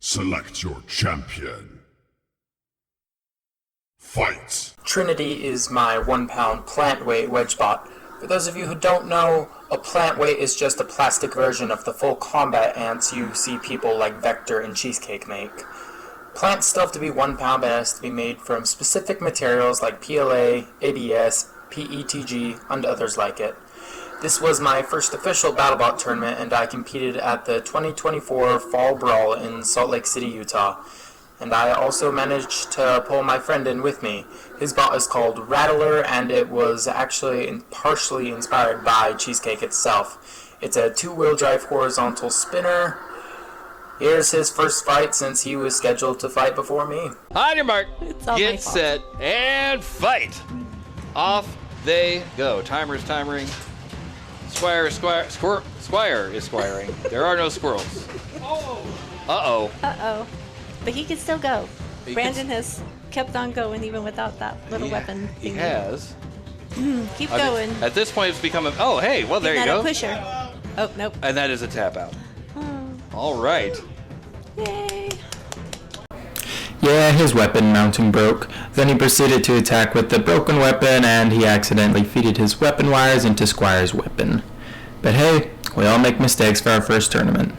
Select your champion. Fight! Trinity is my 1 pound plant weight wedge bot. For those of you who don't know, a plant weight is just a plastic version of the full combat ants you see people like Vector and Cheesecake make. Plants still have to be 1 pound, but it has to be made from specific materials like PLA, ABS, PETG, and others like it. This was my first official BattleBot tournament, and I competed at the 2024 Fall Brawl in Salt Lake City, Utah. And I also managed to pull my friend in with me. His bot is called Rattler, and it was actually partially inspired by Cheesecake itself. It's a 2-wheel drive horizontal spinner. Here's his first fight since he was scheduled to fight before me. On your mark, all get set, and fight! Off they go. Timer's timering. Squire is squiring. There are no squirrels. Uh-oh. Uh-oh. But he can still go. Brandon has kept on going even without that little weapon thingy. He has. Keep going. At this point, it's become a... Oh, hey, well, there you go. A pusher. Oh, nope. And that is a tap out. Oh. All right. Yay. Yeah, his weapon mounting broke. Then he proceeded to attack with the broken weapon, and he accidentally feeded his weapon wires into Squire's weapon. But hey, we all make mistakes for our first tournament.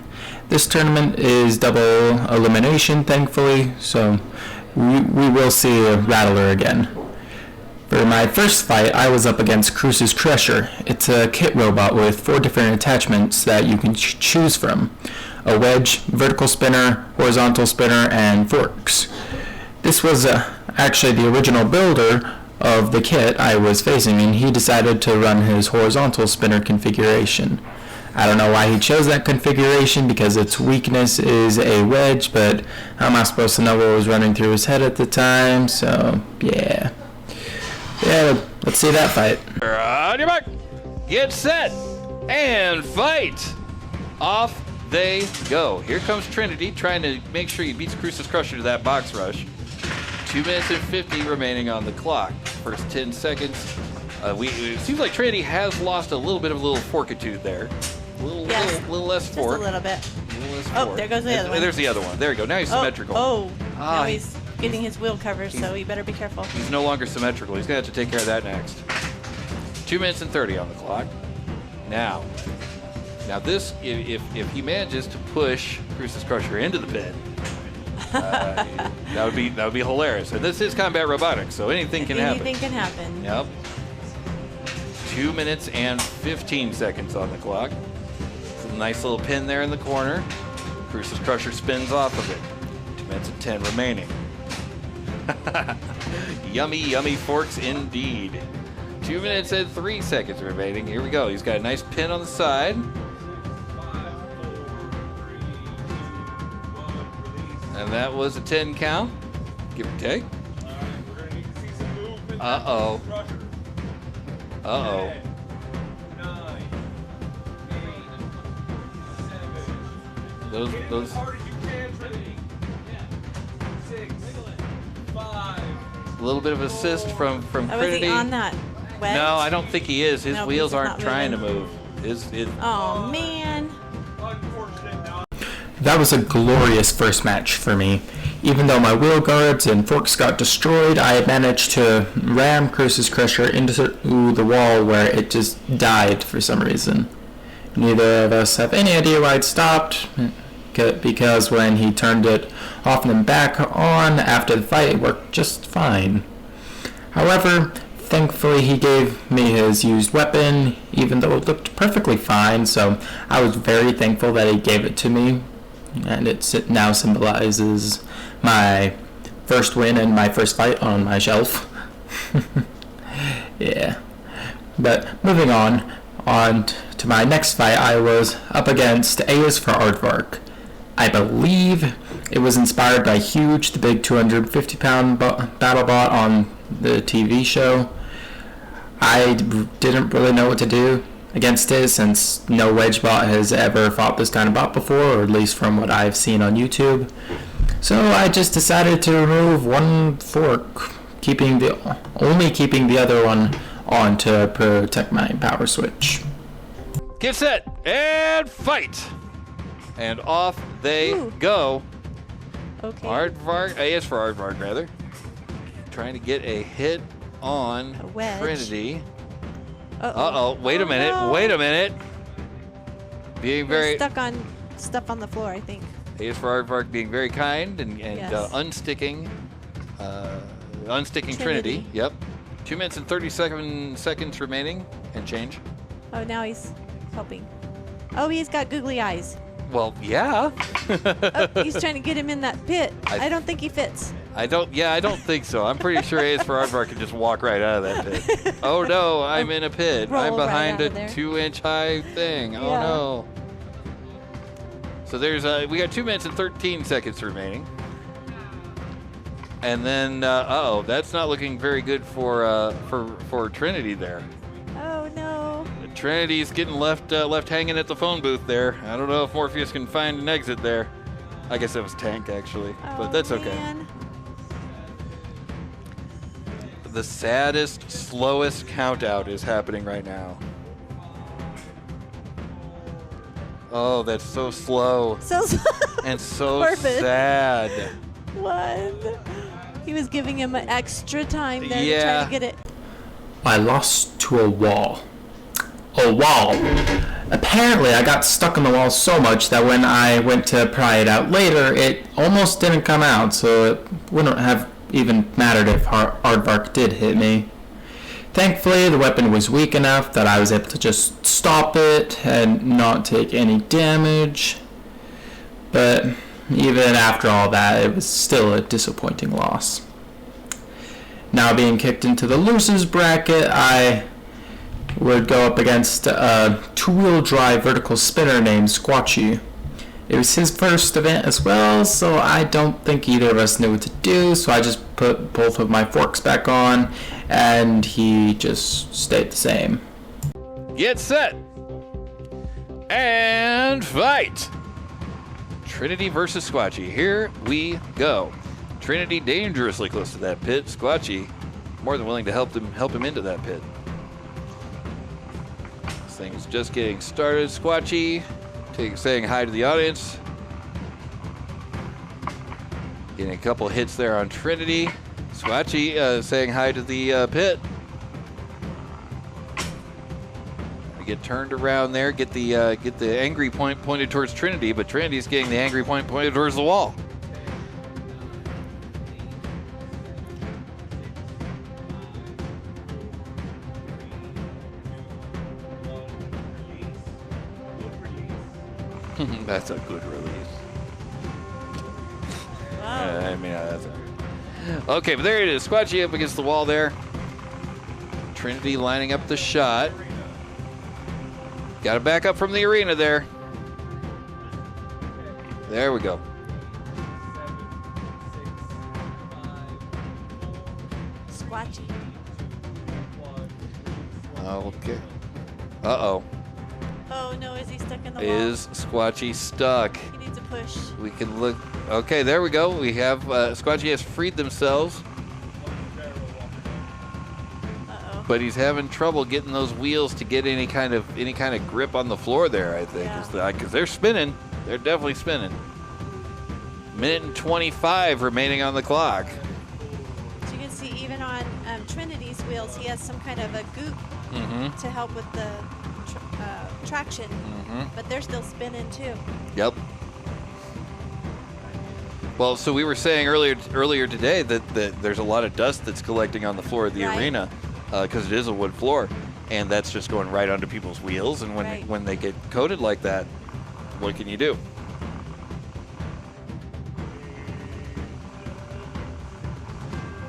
This tournament is double elimination, thankfully, so we will see a Rattler again. For my first fight, I was up against Cruce's Crusher. It's a kit robot with 4 different attachments that you can choose from. A wedge, vertical spinner, horizontal spinner, and forks. This was actually the original builder of the kit I was facing, and he decided to run his horizontal spinner configuration. I don't know why he chose that configuration, because its weakness is a wedge, but how am I supposed to know what was running through his head at the time? So, yeah. Yeah, let's see that fight. On your mark, get set, and fight! Off they go. Here comes Trinity, trying to make sure he beats Cruce's Crusher to that box rush. 2 minutes and 50 remaining on the clock. First 10 seconds. It seems like Trinity has lost a little bit of a little fortitude there. A little less fork. Just a little bit. Less Oh, fork. there goes the other one. There's the other one. There we go. Now he's symmetrical. Oh, now he's getting his wheel covered, so he better be careful. He's no longer symmetrical. He's going to have to take care of that next. 2 minutes and 30 on the clock. Now this, if he manages to push Cruce's Crusher into the pit, that would be hilarious. And this is combat robotics, so anything can happen. Anything can happen. Yep. 2 minutes and 15 seconds on the clock. Some nice little pin there in the corner. Cruce's Crusher spins off of it. 2 minutes and 10 remaining. Yummy, yummy forks indeed. 2 minutes and 3 seconds remaining. Here we go. He's got a nice pin on the side. And that was a 10 count, give or take. Uh-oh. Uh-oh. Those. A little bit of assist from Trinity. Was he on that wedge? No, I don't think he is. His wheels aren't trying to move. Oh, man. That was a glorious first match for me. Even though my wheel guards and forks got destroyed, I managed to ram Cruce's Crusher into the wall where it just died for some reason. Neither of us have any idea why it stopped, because when he turned it off and then back on after the fight, it worked just fine. However, thankfully he gave me his used weapon, even though it looked perfectly fine, so I was very thankful that he gave it to me. And it now symbolizes my first win and my first fight on my shelf. Yeah. But moving on to my next fight, I was up against A's for Aardvark. I believe it was inspired by Huge, the big 250-pound BattleBot on the TV show. I didn't really know what to do against it, since no wedge bot has ever fought this kind of bot before, or at least from what I've seen on YouTube. So I just decided to remove one fork, only keeping the other one on to protect my power switch. Get set and fight! And off they go. Okay. Aardvark, AS for Aardvark, rather. Trying to get a hit on A wedge. Trinity. Uh-oh. Wait a minute. No. Wait a minute. Being We're very stuck on stuff on the floor, I think. AS for Aardvark being very kind and Yes. unsticking Trinity. Trinity. Yep. 2 minutes and 37 seconds remaining and change. Oh, now he's helping. Oh, he's got googly eyes. Well, yeah. Oh, he's trying to get him in that pit. I- I don't think he fits. I don't think so. I'm pretty sure AS for Aardvark can just walk right out of that pit. Oh no, I'm in a pit. Roll I'm right behind out a of there. 2-inch high thing. Oh Yeah. no. So there's we got 2 minutes and 13 seconds remaining. And then that's not looking very good for Trinity there. Oh, no. Trinity's getting left hanging at the phone booth there. I don't know if Morpheus can find an exit there. I guess that was Tank actually, but Oh, that's okay. man. The saddest, slowest count out is happening right now. Oh, that's so slow So and so Morbid. sad. one. He was giving him an extra time there to Yeah. try to get it. I lost to a wall. A wall. Apparently, I got stuck on the wall so much that when I went to pry it out later, it almost didn't come out, so it wouldn't have even mattered if Aardvark did hit me. Thankfully, the weapon was weak enough that I was able to just stop it and not take any damage. But even after all that, it was still a disappointing loss. Now being kicked into the losers bracket, I would go up against a two-wheel drive vertical spinner named Squatchy. It was his first event as well, so I don't think either of us knew what to do, so I just put both of my forks back on, and he just stayed the same. Get set and fight. Trinity versus Squatchy. Here we go. Trinity dangerously close to that pit. Squatchy more than willing to help him into that pit. This thing is just getting started. Squatchy saying hi to the audience. Getting a couple hits there on Trinity. Squatchy saying hi to the pit. We get turned around there. Get the angry point pointed towards Trinity, but Trinity's getting the angry point pointed towards the wall. That's a good release. I mean, that's okay, but there it is. Squatchy up against the wall there. Trinity lining up the shot. Got to back up from the arena there. There we go. Squatchy. Okay. Uh-oh. Oh no, is he stuck in the wall? Is Squatchy stuck? He needs a push. We can look. Okay, there we go. We have Squatchy has freed themselves, Uh-oh. but he's having trouble getting those wheels to get any kind of grip on the floor there. I think Yeah. because they're spinning. They're definitely spinning. Minute and 25 remaining on the clock. As you can see, even on Trinity's wheels, he has some kind of a goop to help with the traction, but they're still spinning too. Yep. Well, so we were saying earlier today that there's a lot of dust that's collecting on the floor of the Right. arena because it is a wood floor, and that's just going right onto people's wheels. And Right. when they get coated like that, what can you do?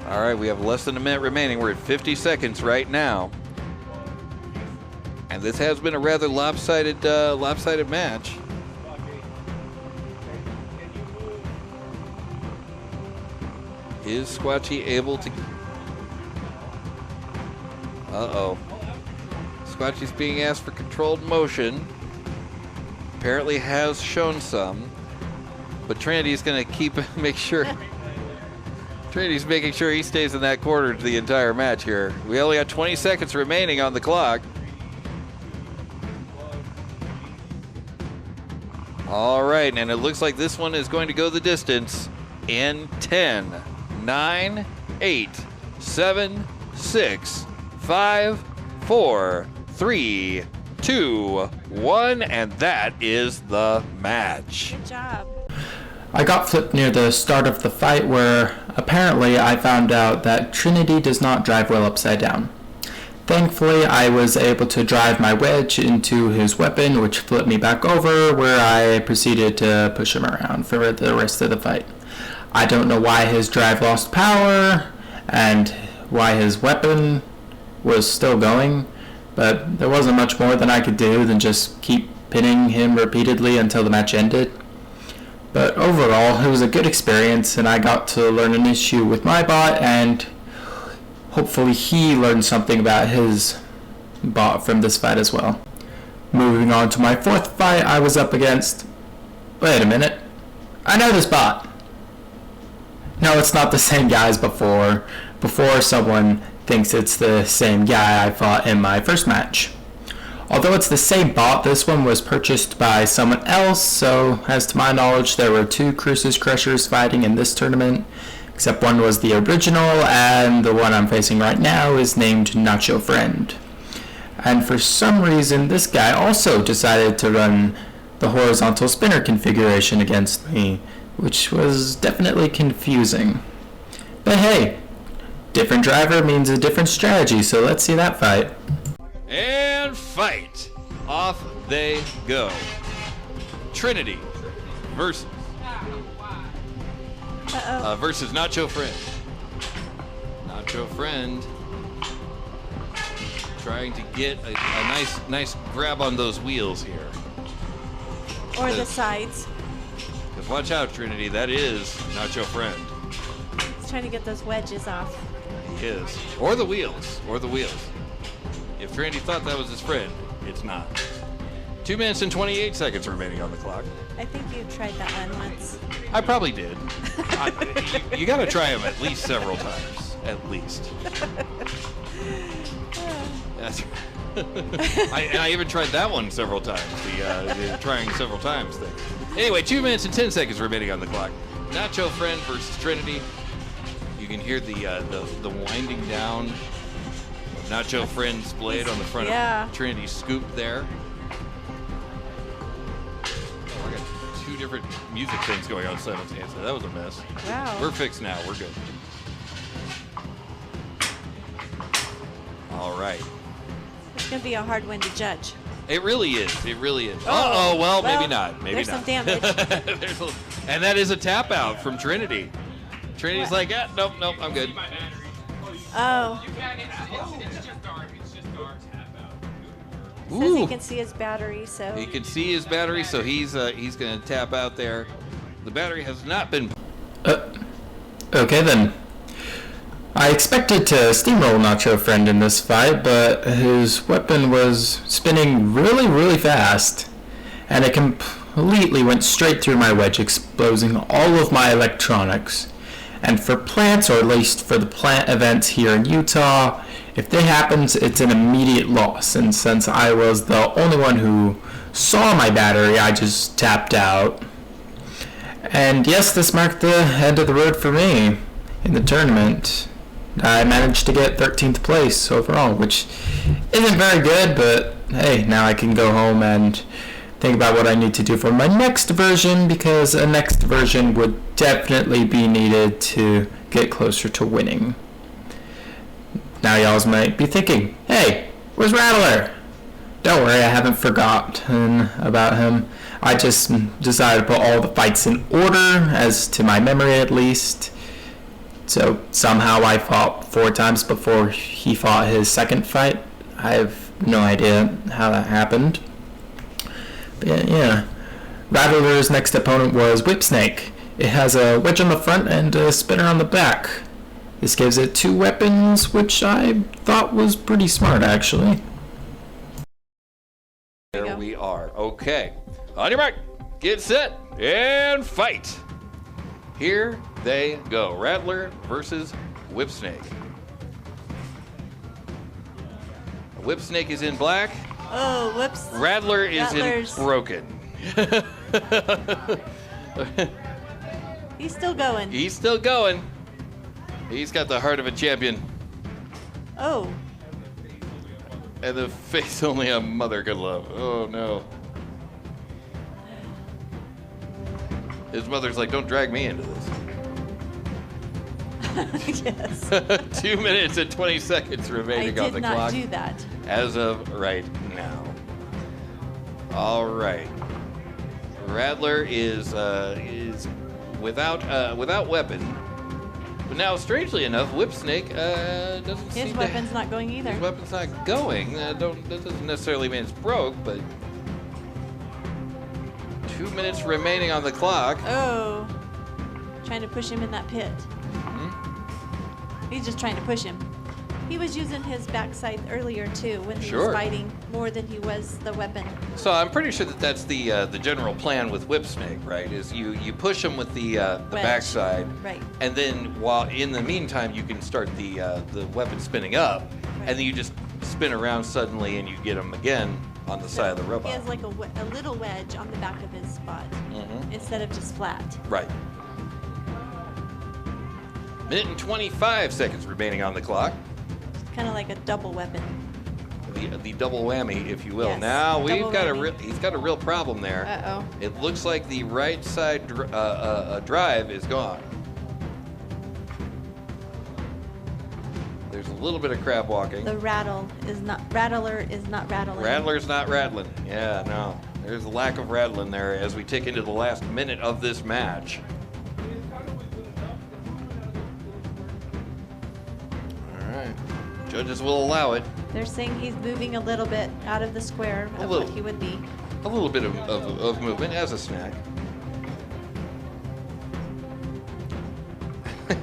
All right, we have less than a minute remaining. We're at 50 seconds right now, and this has been a rather lopsided match. Is Squatchy able to... Uh-oh. Squatchy's being asked for controlled motion. Apparently has shown some. But Trinity's going to make sure... Trinity's making sure he stays in that corner the entire match here. We only got 20 seconds remaining on the clock. All right, and it looks like this one is going to go the distance. in 10, 9, 8, 7, 6, 5, 4, 3, 2, 1, and that is the match. Good job. I got flipped near the start of the fight where apparently I found out that Trinity does not drive well upside down. Thankfully, I was able to drive my wedge into his weapon, which flipped me back over, where I proceeded to push him around for the rest of the fight. I don't know why his drive lost power and why his weapon was still going, but there wasn't much more than I could do than just keep pinning him repeatedly until the match ended. But overall, it was a good experience, and I got to learn an issue with my bot, and hopefully he learned something about his bot from this fight as well. Moving on to my fourth fight, I was up against... Wait a minute. I know this bot. No, it's not the same guy as before. Before someone thinks it's the same guy I fought in my first match. Although it's the same bot, this one was purchased by someone else, so as to my knowledge there were 2 Crucis Crushers fighting in this tournament, except one was the original, and the one I'm facing right now is named Nacho Friend. And for some reason, this guy also decided to run the horizontal spinner configuration against me, which was definitely confusing. But hey, different driver means a different strategy, so let's see that fight. And fight! Off they go. Trinity versus versus Nacho Friend. Nacho Friend trying to get a nice grab on those wheels here. Or the sides. Because watch out, Trinity, that is Nacho Friend. He's trying to get those wedges off. He is. Or the wheels. If Trinity thought that was his friend, it's not. 2 minutes and 28 seconds remaining on the clock. I think you tried that one once. I probably did. You gotta try them at least several times. At least. That's and I even tried that one several times. The trying several times thing. Anyway, 2 minutes and 10 seconds remaining on the clock. Nacho Friend versus Trinity. You can hear the winding down of Nacho Friend's blade on the front of Trinity's scoop there. Oh, I got 2 different music things going on simultaneously. That was a mess. Wow. We're fixed now. We're good. All right. It's going to be a hard one to judge. It really is. Uh-oh, well, maybe not. Maybe there's not. some damage. And that is a tap out from Trinity. Trinity's like, nope, I'm good. Oh. Says he can see his battery, so. He can see his battery, so he's going to tap out there. The battery has not been. Okay then. I expected to steamroll Nacho Friend in this fight, but his weapon was spinning really fast, and it completely went straight through my wedge, exposing all of my electronics. And for plants, or at least for the plant events here in Utah, if that happens, it's an immediate loss. And since I was the only one who saw my battery, I just tapped out. And yes, this marked the end of the road for me in the tournament. I managed to get 13th place overall, which isn't very good, but hey, now I can go home and think about what I need to do for my next version, because a next version would definitely be needed to get closer to winning. Now y'all might be thinking, hey, where's Rattler? Don't worry, I haven't forgotten about him. I just decided to put all the fights in order, as to my memory at least. So somehow I fought 4 times before he fought his second fight. I have no idea how that happened. But yeah. Rattler's next opponent was Whipsnake. It has a wedge on the front and a spinner on the back. This gives it 2 weapons, which I thought was pretty smart actually. There we are. Okay. On your mark, get set, and fight. Here they go. Rattler versus Whipsnake. Whipsnake is in black. Oh, whoops. Rattler's in broken. He's still going. He's still going. He's got the heart of a champion. Oh. And the face only a mother could love. Oh, no. His mother's like, don't drag me into this. Yes. 2 minutes and 20 seconds remaining on the clock. I did not do that. As of right now. All right. Rattler is without weapon. But now, strangely enough, Whipsnake doesn't seem His weapon's not going either. His weapon's not going. That doesn't necessarily mean it's broke, but 2 minutes remaining on the clock. Oh. Trying to push him in that pit. He's just trying to push him. He was using his backside earlier too when he was fighting more than he was the weapon. So I'm pretty sure that that's the general plan with Whipsnake, right? Is you push him with the backside, right? And then while in the meantime you can start the weapon spinning up, Right. and then you just spin around suddenly and you get him again on the side of the robot. He has like a little wedge on the back of his spot instead of just flat. Right. Minute and 25 seconds remaining on the clock. Kind of like a double weapon. The double whammy, if you will. Yes, Now we've double got whammy. he's got a real problem there. Uh-oh. It looks like the right side drive is gone. There's a little bit of crab walking. The rattler is not rattling. Rattler's not rattling. Yeah, no. There's a lack of rattling there as we tick into the last minute of this match. All right. Judges will allow it. They're saying he's moving a little bit out of the square of little. what he would be. A little bit of movement as a snack.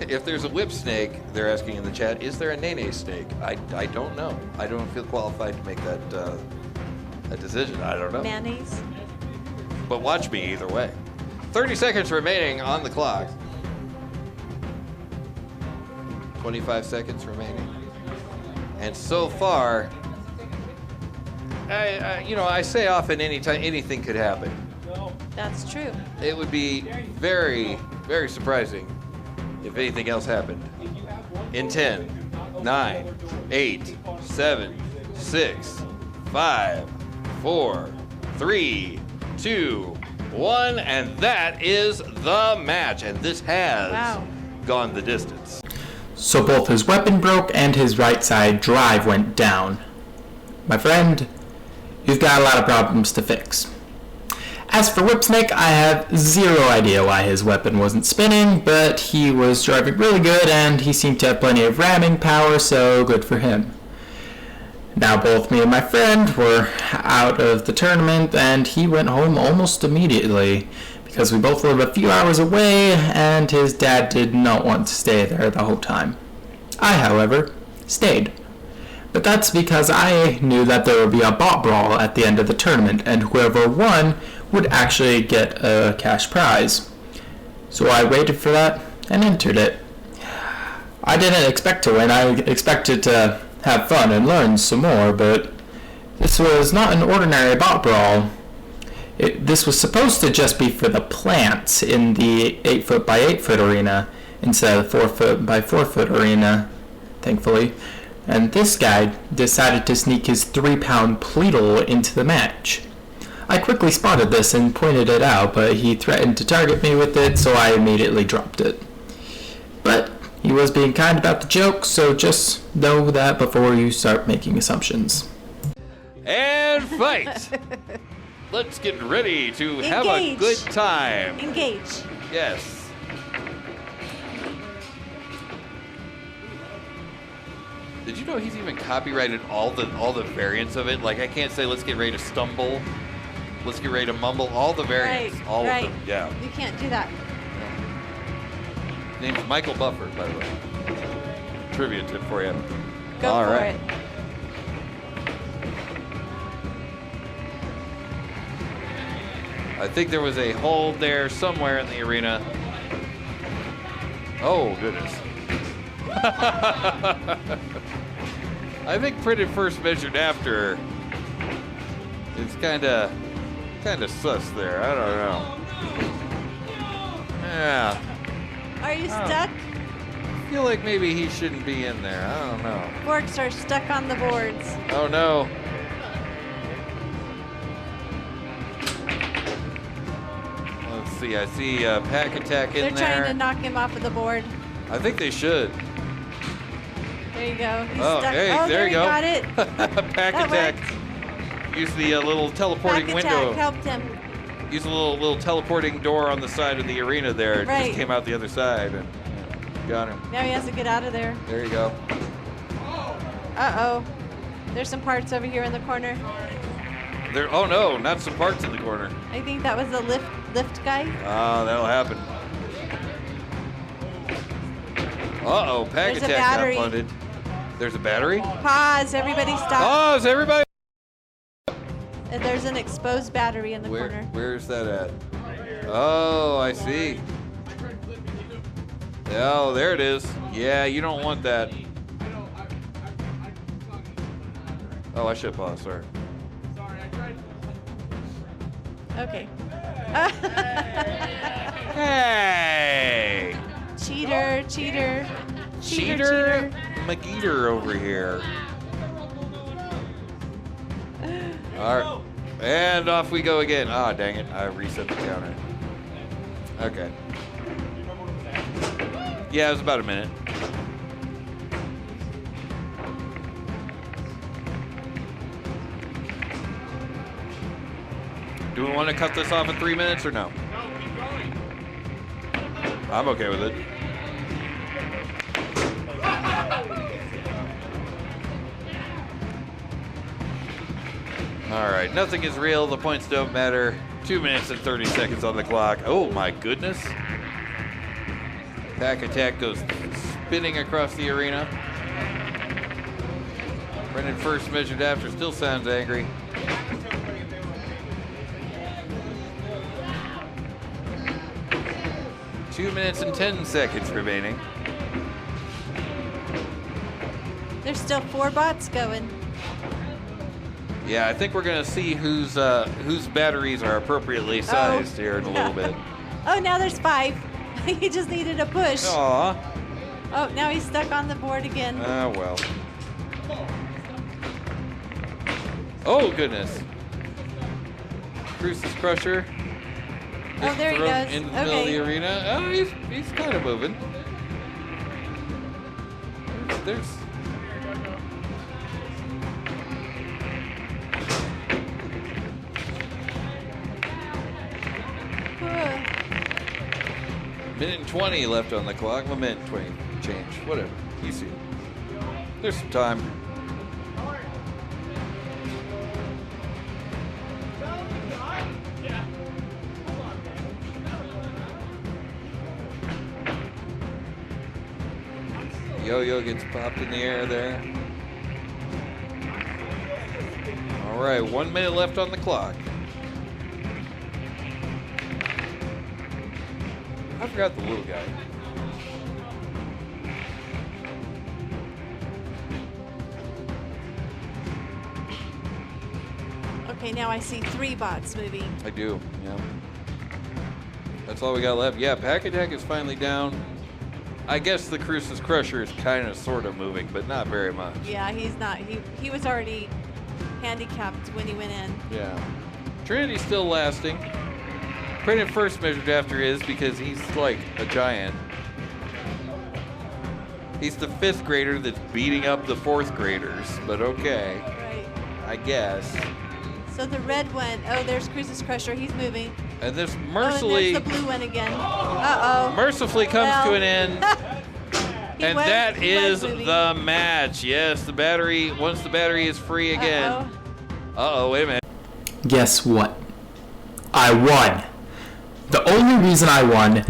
If there's a whip snake, they're asking in the chat, is there a nene snake? I don't know. I don't feel qualified to make that decision. I don't know. Mayonnaise. But watch me either way. 30 seconds remaining on the clock. 25 seconds remaining. And so far, I say often anything could happen. That's true. It would be very, very surprising if anything else happened. In 10, 9, 8, 7, 6, 5, 4, 3, 2, 1, and that is the match. And this has gone the distance. So both his weapon broke and his right side drive went down. My friend, you've got a lot of problems to fix. As for Whipsnake, I have zero idea why his weapon wasn't spinning, but he was driving really good and he seemed to have plenty of ramming power, so good for him. Now both me and my friend were out of the tournament and he went home almost immediately because we both live a few hours away and his dad did not want to stay there the whole time. I, however, stayed. But that's because I knew that there would be a bot brawl at the end of the tournament and whoever won would actually get a cash prize. So I waited for that and entered it. I didn't expect to win. I expected to have fun and learn some more, but this was not an ordinary bot brawl. This was supposed to just be for the plants in the 8-foot by 8-foot arena instead of the 4-foot by 4-foot arena, thankfully. And this guy decided to sneak his 3-pound Pleatle into the match. I quickly spotted this and pointed it out, but he threatened to target me with it, so I immediately dropped it. But he was being kind about the joke, so just know that before you start making assumptions. And fight! Let's get ready to have a good time. Engage. Yes. Did you know he's even copyrighted all the variants of it? Like, I can't say let's get ready to stumble, let's get ready to mumble, all the variants, all of them. Yeah. You can't do that. Name's Michael Buffer, by the way. Trivia tip for you. Go all for right. it. I think there was a hold there somewhere in the arena. Oh, goodness. I think printed first measured after is kind of sus there. I don't know. Yeah. Are you stuck? I feel like maybe he shouldn't be in there. I don't know. Forks are stuck on the boards. Oh no. Let's see. I see Pack Attack in They're there. trying to knock him off of the board. I think they should. There you go. He's Oh, stuck. hey, oh, there you go. Got it. Pack That Attack. worked. Use the little teleporting Pack window. attack helped him. Use a little teleporting door on the side of the arena there. It Right. just came out the other side and got him. Now he has to get out of there. There you go. Uh-oh. There's some parts over here in the corner. There. Oh no, not some parts in the corner. I think that was the lift guy. Oh, that'll happen. Uh-oh, Pack There's a Attack got battery. funded. There's a battery? Pause. Everybody stop. Pause, everybody! And there's an exposed battery in the corner. Where's that at? Oh, I see. Oh, there it is. Yeah, you don't want that. Oh, I should pause, sorry. Okay. Hey! Cheater, cheater. Cheater McGeater over here. Alright. And off we go again. Ah, dang it. I reset the counter. Okay. Yeah, it was about a minute. Do we want to cut this off in 3 minutes or no? I'm okay with it. All right, nothing is real. The points don't matter. 2 minutes and 30 seconds on the clock. Oh my goodness. Pack Attack goes spinning across the arena. Brennan first measured after still sounds angry. Two minutes and 10 seconds remaining. There's still 4 bots going. Yeah, I think we're gonna see whose batteries are appropriately sized here in a little bit. Oh, now there's 5. He just needed a push. Aw. Oh, now he's stuck on the board again. Ah, well. Oh goodness. Crucis Crusher. Oh, there he thrown goes. in the middle of the arena. Oh, he's kind of moving. There's. Minute and 20 left on the clock. Well, minute and 20 change. Whatever. You see. There's some time. Yo-yo gets popped in the air there. All right, 1 minute left on the clock. I forgot the little guy. Okay, now I see 3 bots moving. I do, yeah. That's all we got left. Yeah, Pack Attack is finally down. I guess the Crucis Crusher is kind of sort of moving, but not very much. Yeah, he's not. He was already handicapped when he went in. Yeah. Trinity's still lasting. Brennan first measured after is because he's like a giant. He's the 5th grader that's beating up the 4th graders, but okay, Right. I guess. So the red one, oh, there's Crucis Crusher. He's moving. And this Oh, and mercifully, there's the blue one again. Uh-oh. mercifully comes Well. to an end. And that is the match. Yes, the battery, once the battery is free again. Uh-oh, wait a minute. Guess what? I won. The only reason I won,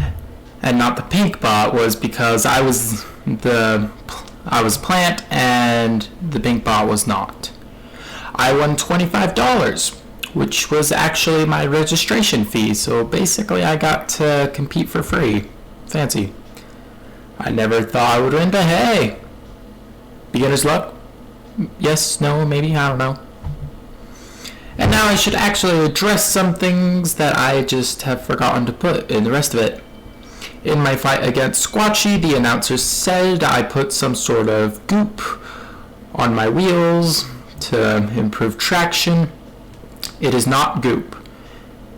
and not the pink bot, was because I was plant and the pink bot was not. I won $25, which was actually my registration fee, so basically I got to compete for free. Fancy. I never thought I would win, but hey, beginner's luck? Yes, no, maybe, I don't know. And now I should actually address some things that I just have forgotten to put in the rest of it. In my fight against Squatchy, the announcer said I put some sort of goop on my wheels to improve traction. It is not goop.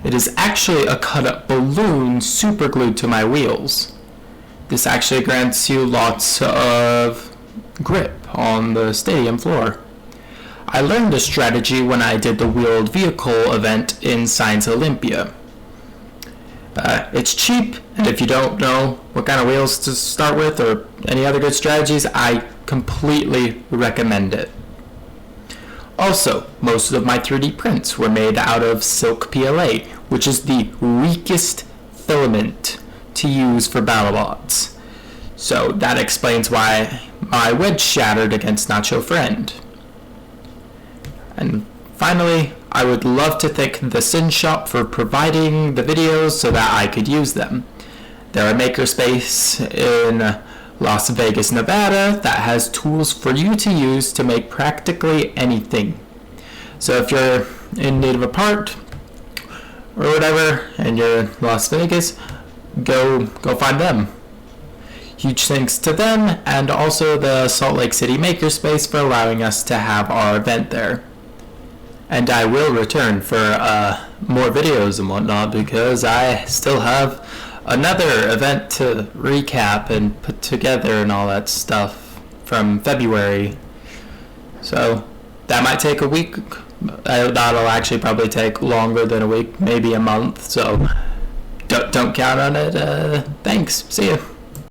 It is actually a cut-up balloon superglued to my wheels. This actually grants you lots of grip on the stadium floor. I learned this strategy when I did the wheeled vehicle event in Science Olympia. It's cheap, and if you don't know what kind of wheels to start with or any other good strategies, I completely recommend it. Also, most of my 3D prints were made out of silk PLA, which is the weakest filament to use for BattleBots. So that explains why my wedge shattered against Nacho Friend. And finally, I would love to thank the Sin Shop for providing the videos so that I could use them. They're a makerspace in Las Vegas, Nevada that has tools for you to use to make practically anything. So if you're in need of a part or whatever and you're in Las Vegas, go find them. Huge thanks to them and also the Salt Lake City Makerspace for allowing us to have our event there. And I will return for more videos and whatnot because I still have another event to recap and put together and all that stuff from February. So that might take a week. That'll actually probably take longer than a week, maybe a month. So don't count on it. Thanks. See ya.